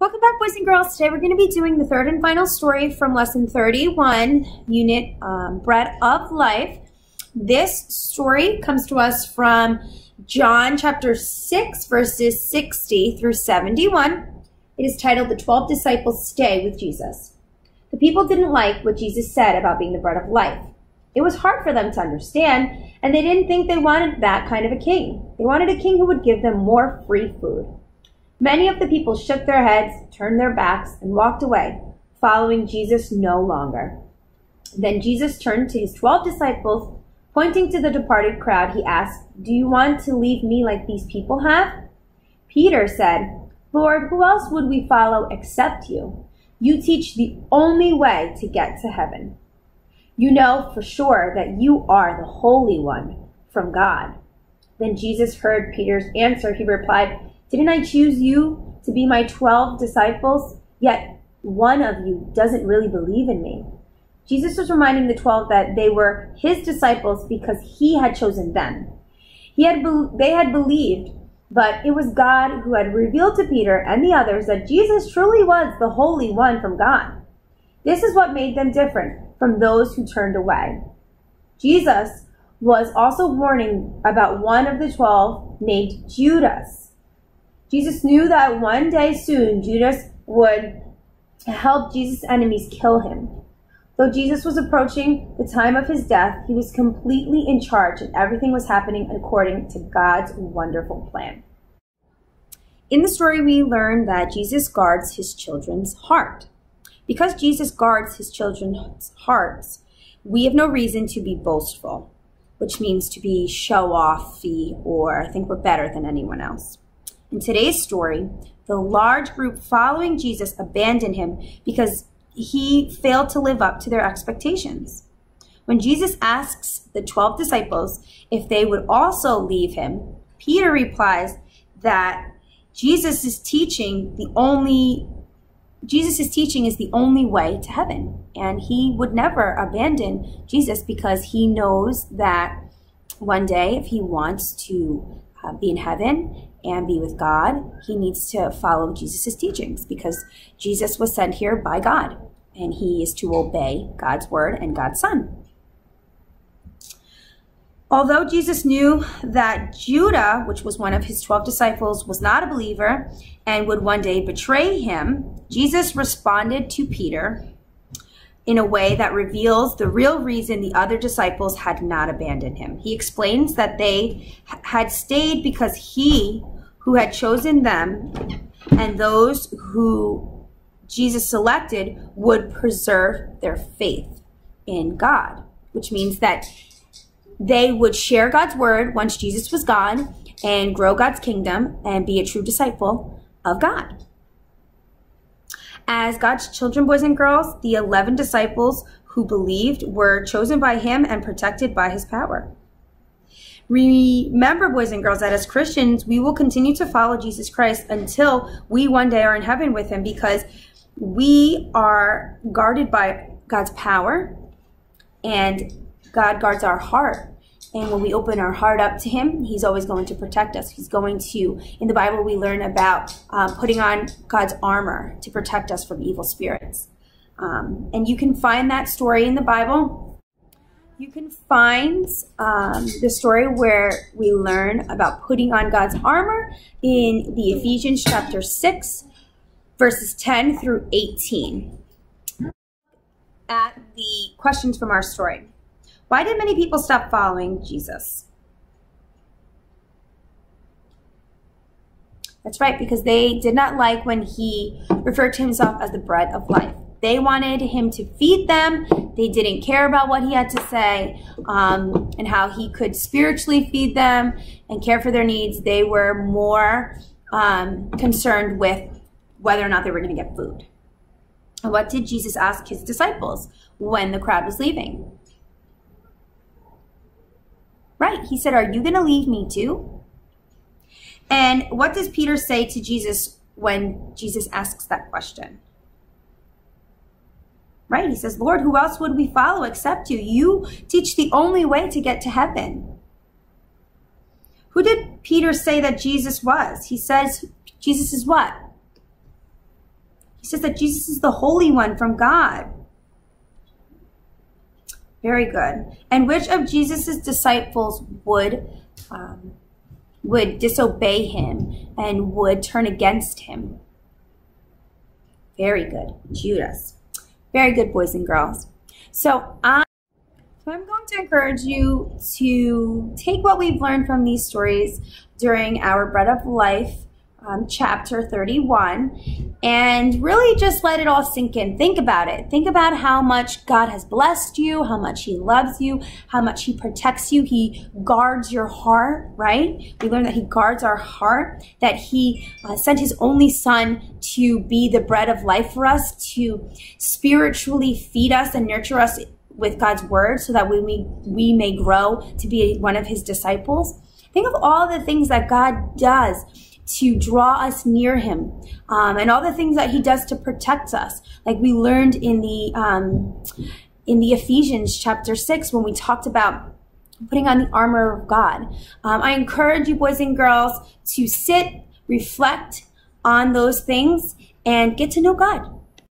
Welcome back, boys and girls. Today we're going to be doing the third and final story from lesson 31, unit Bread of Life. This story comes to us from John chapter 6, verses 60 through 71. It is titled, The 12 Disciples Stay with Jesus. The people didn't like what Jesus said about being the bread of life. It was hard for them to understand, and they didn't think they wanted that kind of a king. They wanted a king who would give them more free food. Many of the people shook their heads, turned their backs, and walked away, following Jesus no longer. Then Jesus turned to his 12 disciples. Pointing to the departed crowd, he asked, "Do you want to leave me like these people have?" Peter said, "Lord, who else would we follow except you? You teach the only way to get to heaven. You know for sure that you are the Holy One from God." Then Jesus heard Peter's answer. He replied, "Didn't I choose you to be my 12 disciples? Yet one of you doesn't really believe in me." Jesus was reminding the 12 that they were his disciples because he had chosen them. They had believed, but it was God who had revealed to Peter and the others that Jesus truly was the Holy One from God. This is what made them different from those who turned away. Jesus was also warning about one of the 12 named Judas. Jesus knew that one day soon Judas would help Jesus' enemies kill him. Though Jesus was approaching the time of his death, he was completely in charge and everything was happening according to God's wonderful plan. In the story, we learn that Jesus guards his children's heart. Because Jesus guards his children's hearts, we have no reason to be boastful, which means to be show-offy or think we're better than anyone else. In today's story, the large group following Jesus abandoned him because he failed to live up to their expectations. When Jesus asks the 12 disciples if they would also leave him, Peter replies that Jesus' teaching is the only way to heaven, and he would never abandon Jesus because he knows that one day if he wants to be in heaven and be with God, he needs to follow Jesus' teachings because Jesus was sent here by God and he is to obey God's word and God's Son. Although Jesus knew that Judah, which was one of his 12 disciples, was not a believer and would one day betray him, Jesus responded to Peter in a way that reveals the real reason the other disciples had not abandoned him. He explains that they had stayed because he who had chosen them and those who Jesus selected would preserve their faith in God, which means that they would share God's word once Jesus was gone and grow God's kingdom and be a true disciple of God. As God's children, boys and girls, the 11 disciples who believed were chosen by him and protected by his power. Remember, boys and girls, that as Christians, we will continue to follow Jesus Christ until we one day are in heaven with him because we are guarded by God's power and God guards our heart. And when we open our heart up to him, he's always going to protect us. He's going to, in the Bible, we learn about putting on God's armor to protect us from evil spirits. And you can find that story in the Bible. You can find the story where we learn about putting on God's armor in the Ephesians chapter 6, verses 10 through 18. At the questions from our story. Why did many people stop following Jesus? That's right, because they did not like when he referred to himself as the bread of life. They wanted him to feed them. They didn't care about what he had to say and how he could spiritually feed them and care for their needs. They were more concerned with whether or not they were going to get food. And what did Jesus ask his disciples when the crowd was leaving? Right, he said, "Are you going to leave me too?" And what does Peter say to Jesus when Jesus asks that question? Right, he says, "Lord, who else would we follow except you? You teach the only way to get to heaven." Who did Peter say that Jesus was? He says Jesus is what? He says that Jesus is the Holy One from God. Very good. And which of Jesus's disciples would disobey him and would turn against him? Very good. Judas. Very good, boys and girls. So I'm going to encourage you to take what we've learned from these stories during our Bread of Life chapter 31 and really just let it all sink in. Think about it. Think about how much God has blessed you, how much he loves you, how much he protects you. He guards your heart, right? We learned that he guards our heart, that he sent his only son to be the bread of life for us, to spiritually feed us and nurture us with God's word so that we may grow to be one of his disciples. Think of all the things that God does to draw us near him, and all the things that he does to protect us. Like we learned in the Ephesians chapter 6 when we talked about putting on the armor of God. I encourage you, boys and girls, to sit, reflect on those things, and get to know God.